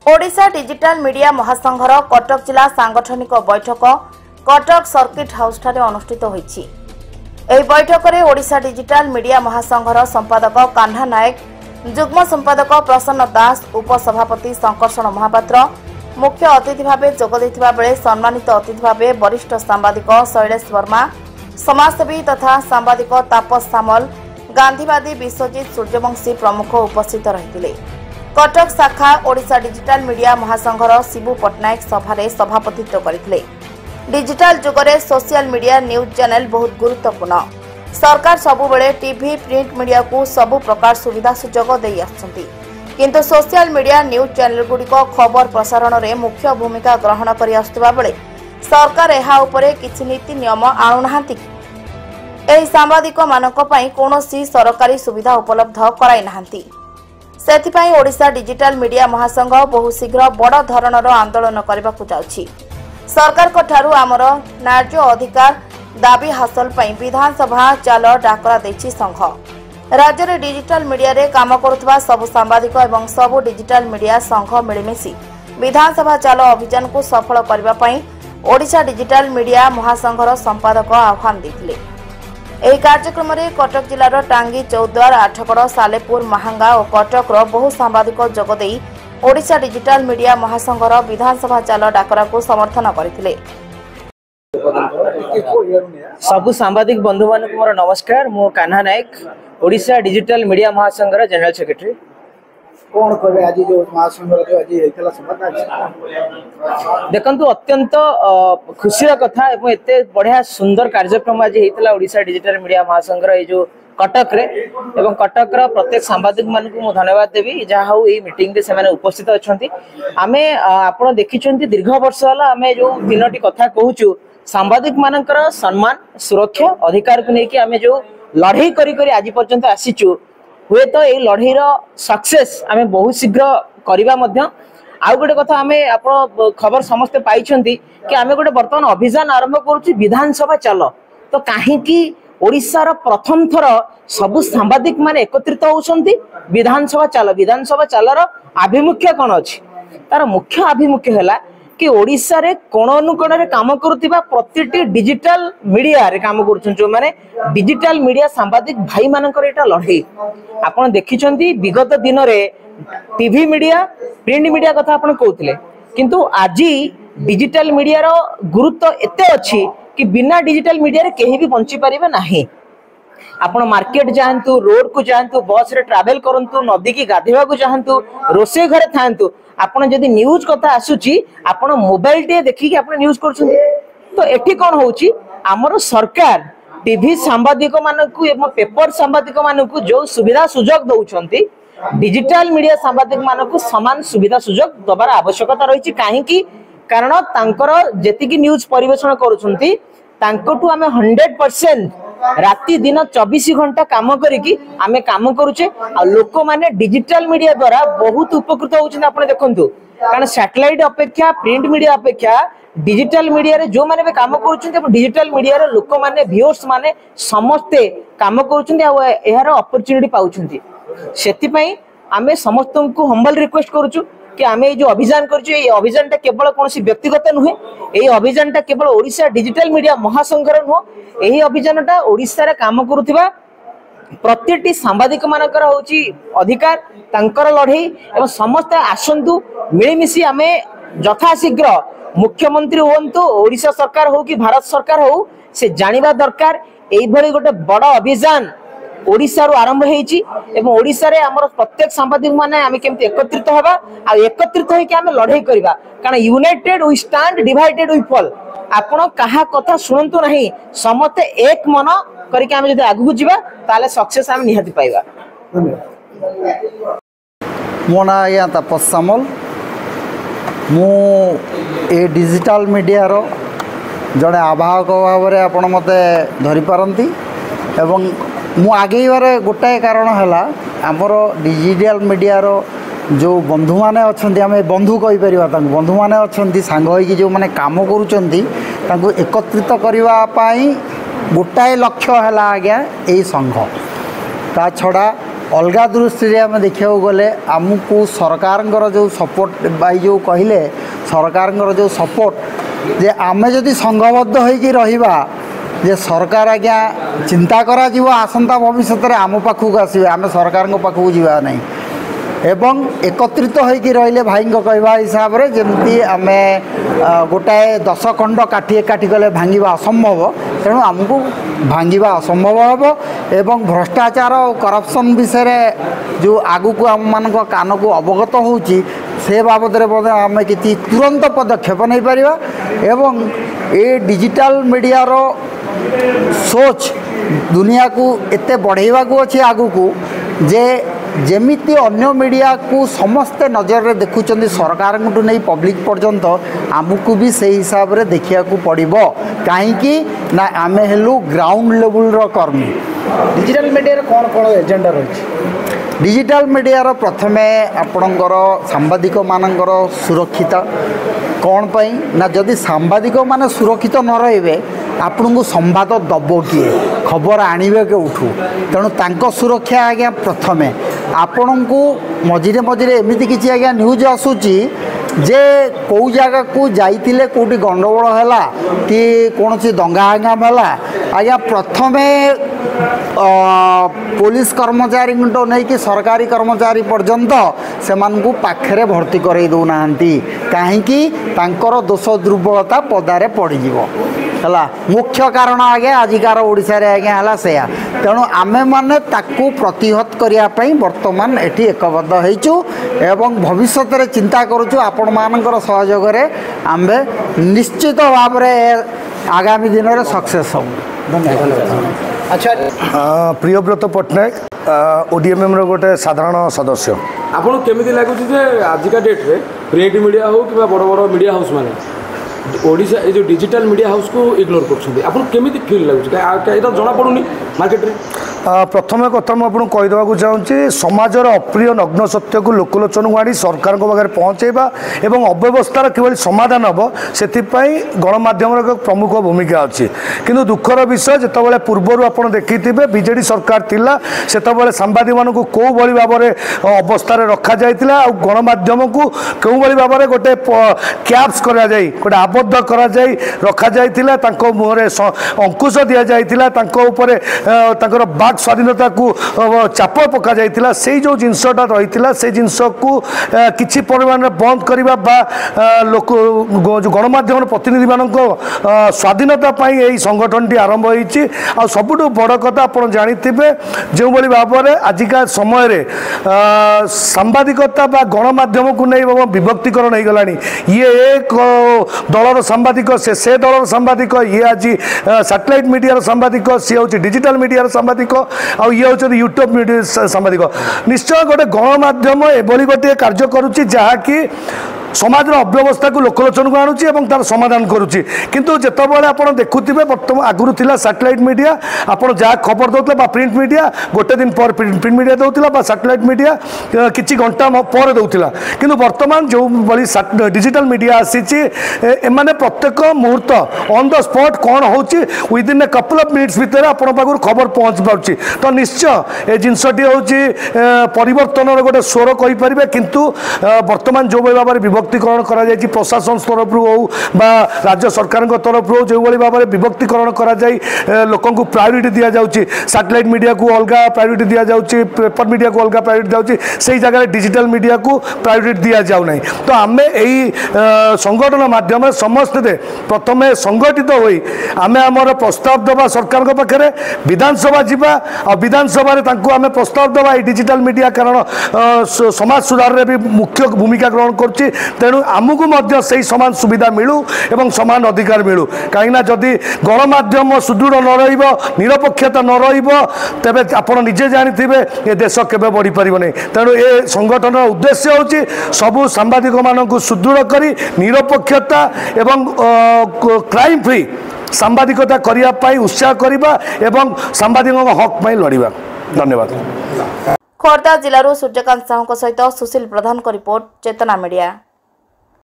Odisha digital media महासंघर Cuttack जिला सांगठनिक बैठक कटक सर्किट हाउस ठारे अनुष्ठित होईछि। एही बैठक में ओडिशा डिजिटल मीडिया महासंघर संपादक कान्हा नायक, जुग्म संपादक प्रसन्न दास, उपसभापति संकर्षण महापात्र मुख्य अतिथि भावे जोग देथिबा बेले सम्मानित अतिथि भावे वरिष्ठ सांबादिक शैलेश वर्मा, समाजसेवी तथा सांबादिक तापस सामल, गांधीवादी विश्वजित सूर्यवंशी प्रमुख उपस्थित रहिथिले। कटक शाखा ओडिशा डिजिटल मीडिया महासंघर शिबू पट्टनायक सभारे सभापतित्व करथिले। डिजिटल जुगरे सोशल मीडिया न्यूज चैनल बहुत गुरुत्वपूर्ण। सरकार सबुबेले टीवी प्रिंट मीडिया को सबु प्रकार सुविधा सुजोग देई आछंती, किंतु सोशल मीडिया न्यूज चैनल गुडिक खबर प्रसारण रे मुख्य भूमिका ग्रहण करि आस्तबा बेले सरकार एहा उपरे किछि नीति नियम आणु नाहांती। एही सांबादिक मानक पई कोनोसी सरकारी सुविधा उपलब्ध कराई नाहांती। सेथिपाई ओडिशा डिजिटल मीडिया महासंघ बहु शीघ्र बड़ धरणर आंदोलन करबाकू जाउछि। सरकार को ठारू आमर न्याय्य अधिकार दाबी हासिल पई विधानसभा चाल डाकरा देछि संघ। राज्य रे डिजिटल मीडिया रे काम करुथबा सब सांबादिक एवं सब डिजिटल मीडिया संघ मिलिमिशि विधानसभा चाल अभियान को सफल करबा पई ओडिशा डिजिटल मीडिया महासंघर संपादक आह्वान देथिले। एही कार्यक्रम में कटक जिलार टांगी, चौद्वार, आठगड़, सालेपुर, महांगा और कटक बहु सांबादिक जोगदे ओडिशा डिजिटल मीडिया महासंघर विधानसभा चाल डाकरा को समर्थन करथिले। सबु सांबादिक बंधु मानक मोर नमस्कार। मो कान्हा नायक, ओडिशा डिजिटल मीडिया महासंघर जनरल सेक्रेटरी। कौन कहे आज जो महासंघर जो आज हेतला संबंध देखंतु अत्यंत खुशीर कथा एवं एते बढ़िया सुंदर कार्यक्रम आज हेतला ओडिशा डिजिटल मीडिया महासंघर ए जो कटक रे एवं कटक रा प्रत्येक सांबादिक मानक मु धन्यवाद देबी जहा हो ए मीटिंग रे सेमाने उपस्थित अछंती। आमे आपण देखिचंती दीर्घ वर्ष होला आमे जो तीनोटी कथा कहूचु सांबादिक मानकर सम्मान, सुरक्षा, अधिकार को लेके आमे जो लड़ाई करी करी आज पर्यंत आसीचु हुए तो ये लड़ाई सक्सेस आमे बहुत शीघ्र करबा मध्य। आउ गोटे कथा आमे आपण खबर समस्ते पाइछंती कि आमे गोटे वर्तमान अभियान आरंभ करूची विधानसभा चाल। तो काहे कि ओडिसा रो प्रथम थर सबु सांबादिक माने एकत्रित होउछंती विधानसभा चाल। विधानसभा चाल रो आभिमुख्य कोन अछि? तार मुख्य आभिमुख्य हैला कि ओडिसा रे कोण अनुकोण रे काम करूतिबा प्रतिटी डिजिटल मीडिया रे काम करूछन जो माने डिजिटल मीडिया सांबादिक भाई मानकर एटा लढई आपण देखिछंती। विगत दिन रे टीवी मीडिया, प्रिंट मीडिया कथा आपण कहउतले, किंतु आजी डिजिटल मीडिया रो गुरुत्व एते अछि कि बिना डिजिटल मीडिया रे केही भी बंची परिबे नाही। आपण मार्केट जाहंतु, रोड को जाहंतु, बस रे ट्रैवल करंतु, नदी की गाधेवा को जाहंतु, रोसे घरे थांतु, आपण जदी न्यूज कथा आसुची आपण मोबाइल टे देखि कि आपण न्यूज करछन। तो एठी कोन होउची हमर सरकार टीवी सांबादिक मानकु एवं पेपर सांबादिक मानकु जो सुविधा सुजोग दउछंती डिजिटल मीडिया सांबादिक मानकु समान सुविधा सुजोग दबार आवश्यकता रहिची। काहे कि कारण तांकर जेतिकी न्यूज परिवेषण करूछंती तांकटू आमे 100% राति दिन 24 घंटा काम करिकी आमे काम करूचे। आ लोक माने डिजिटल मीडिया द्वारा बहुत उपकृत होउछन। आपण देखंतु कारण सैटेलाइट अपेक्षा प्रिंट मीडिया अपेक्षा डिजिटल मीडिया रे जो माने काम करूछन डिजिटल मीडिया रे लोक माने व्यूअर्स माने समस्ते काम करूछन आ एहार अपॉर्चुनिटी पाउछन। सेति पई आमे समस्तन को हम्बल रिक्वेस्ट करूछु कि आमे जो अभियान करछु ए अभियानटा केवल कोनसी व्यक्तिगत नुहे। ए अभियानटा केवल ओडिशा डिजिटल मीडिया महासंघर नुह। एही अभियानटा ओडिशा रे काम करूथिबा प्रतिटी सांबादिक मानकर होची अधिकार तांकर लढई एवं समस्त आसंतु मिलिमिशि आमे यथाशीघ्र मुख्यमंत्री होंतु ओडिशा सरकार हो कि भारत सरकार हो से जानिबा दरकार एई भली गोटे बड़ अभियान ओडिशा रो आरंभ हेची एवं ओडिशा रे हमर प्रत्येक सांबादिक माने आमे केमति एकत्रित हेबा आ एकत्रित होई कि आमे लढई करबा। कारण united we stand, divided we fall. आपण कहा कथा सुनंतु नहीं, समते एक मन करके आमे जदि आगु जिबा ताले सक्सेस आमे निहाती पाइबा। मो ना या तापस सामल, मु ए डिजिटल मीडिया रो जड़े आवाहक भाव में आपण मते धरी पारंती एवं मु आगे बारे गोटाए कारण है आमर डिजिटल मीडिया रो जो बंधु माने अछंती आमे बंधु कहि परिबा तांको बंधु माने अछंती सांग होई जो माने काम करूचंती तांको एकत्रित करबा पई गोटाए लक्ष्य हैला आज्ञा एई संघ। ता छड़ा अलग दृष्टि आम देखा गले आमको सरकार जो सपोर्ट भाई जो कहले सरकार जो सपोर्ट जे आमे जदि संघबद्ध होइकी रहिबा जे सरकार आज्ञा चिंता करा जीवो आसंता भविष्य में आम पाखक आसवे आम सरकार पाखक जावा नहीं एवं एकत्रित होइकी रहिले भाई कहवा हिसाब से जमती आम गोटाए 10 खंड काठी एकाठी गले भांगा असंभव तेणु आमको भांगा असंभव हम एवं भ्रष्टाचार और करप्शन विषय जो आगु को आम मान कान को अवगत होची से बाबद आम कि तुरंत पदक्षेप नहीं पारिबा एवं ए डिजिटल मीडिया रो सोच दुनिया को एते बढ़ेवा को अच्छे आगु को जे जेमिति अन्य मीडिया को समस्ते नजर रे देखुचंदी सरकार को नहीं पब्लिक पर्यंत आमको भी से हिसाब रे देखिया को पड़िबो काहेकि ना आमे हेलु ग्राउंड लेवल रो कर्मी डिजिटल मीडिया रे कोन कोन एजेंडा रही डिजिटल मीडिया रो प्रथमे आपणकर सांबादिक मानकर सुरक्षित कौन पाई ना जदि सांबादिक माने सुरक्षित न रहिबे आपन को संवाद दब किए खबर आणवे के उठू तेणु तांको सुरक्षा आज्ञा प्रथमे आपण को मझिरे मझिरे एमती किसी आज्ञा न्यूज आसूची जे कौ जगह को जाइतिले कोटी गंडगोल है कि कौन सी दंगा हंगाम है आज्ञा प्रथमे पुलिस कर्मचारी नहीं कि सरकारी कर्मचारी पर्यंत से पाखरे भर्ती कर दौना कहीं दोष दुर्बलता पदारे पड़ीजिवो है मुख्य कारण आगे आजिकार ओडिशा रे आज्ञा है से तेणु आमे माने ताकू प्रतिहत करने बर्तमान एटी एकबद्ध होइचु एवं भविष्य में चिंता करुचु आपण मानकर सहयोग आम्भे निश्चित भाव में आगामी दिन में सक्सेस हो। धन्यवाद। अच्छा प्रियव्रत पट्टनायक ओडीएमएम रो गोटे साधारण सदस्य आपन केमिति लागुची जे आजिका डेट रे प्रिंट मीडिया हो कि बड़ बड़ मीडिया हाउस माने ओडिशा ए जो डिजिटल मीडिया हाउस को इग्नोर करछथि आपन केमिति फील लागुची एटा जना पडुनी मार्केट रे प्रथम कथा मुझे कहीदेक चाहूँगी समाजर अप्रिय नग्न सत्य को लोकलोचन को आनी सरकार पाखे पहुँचेबा एवं अव्यवस्थार कि समाधान हम से गणमाध्यम एक प्रमुख भूमिका अच्छी किंतु दुखर विषय जितेबाला पूर्वर आप देखिथे बीजेडी सरकार थिला सेतबेले सांबादिक मान कौ भाई भाव में अवस्था रखा जाइतिला आ गणमाध्यम को कौ भाई भाव में गोटे कैप्स करा जाई गोटे आबद्ध करा जाई रखा जाइतिला तांको मुहरे अंकुश दिया जाइतिला तांको ऊपर तांकर बाक स्वाधीनता को चाप पका जाइतिला से जो जिनसटा रही से जिनस को किसी परिमाण में बंद करने लोक जो गणमाध्यम प्रतिनिधि मान स्वाधीनता यही संगठन टी आरंभ होती आ सबुठ बड़ कथा आप जाथे जो भाव में आजिका समय सांबादिकता गणमाध्यम को नहीं विभक्तिकरण हो गला ये एक दलर सांबादिक से दलर सांबादिक ये आज सैटेलाइट मीडिया सांबादिक सी हूँ डिजिटल मीडिया सांबादिक आउ ये हूँ यूट्यूब मीडिया सांबादिक निश्चय गोटे गणमाध्यम एभली गोटे कार्य करुच्ची जहाँकि समाज अव्यवस्था को लोकलोचन को आणुची एवं तार समाधान करुच्ची किंतु जेतबेले आपण देखुथिबे वर्तमान आगुरु थिला सैटेलाइट मीडिया आपण जहाँ खबर दउतले बा प्रिंट मीडिया गोटे दिन पर प्रिंट मीडिया दउतला बा सैटेलाइट मीडिया किछि घंटा पर दउतला किंतु वर्तमान जो बली डिजिटल मीडिया आसीची एमाने प्रत्येक मुहूर्त ऑन द स्पॉट कौन होची with in a couple of minutes भितर आपण पाखु खबर पहुंच पाउची तो निश्चय ए जिनसटी होची परिवर्तन गोटे स्वर कहि परिबे किंतु वर्तमान जो भाव में विभक्तिकरण करा जायछि प्रशासन तरफ हो बा राज्य सरकार तरफ हो जो भाव में विभक्तिकरण करा जाय लोकन को प्रायोरिटी दिया जाउछि सैटेलाइट मीडिया को अलग प्रायोरिटी दिया जाउछि पेपर मीडिया को अलग प्रायोरिटी जाउछि सेही जगह डिजिटल मीडिया को प्रायोरिटी दिया जाउ नहीं तो आमे एही संगठन माध्यम समस्ते प्रथमे संगठित होई आमे हमर प्रस्ताव दबा सरकार को पाखरे विधानसभा जीवा और विधानसभा रे तांको आमे प्रस्ताव दबा ए डिजिटल मीडिया कारण समाज सुधार रे भी मुख्य भूमिका ग्रहण करछि तेणु आमको मध्य से समान सुविधा मिलू एवं समान अधिकार मिलू कहीं जदि गणमाध्यम सुदृढ़ न रहिबो निरपेक्षता न रहिबो तेबे आपण निजे जानिथिबे ए देश केबे बढ़ी परिबो नै तेणु ए संगठन उद्देश्य होछि सबु सांबादिक मानकु सुदृढ़ करी निरपेक्षता एवं क्राइम फ्री सांबादिकता करिया पाई उत्साह करिबा एवं सांबादिक हक पाई लड़िबा। धन्यवाद। खोर्धा जिलूर सूर्यकांत साहू सहित सुशील प्रधान रिपोर्ट चेतना मीडिया।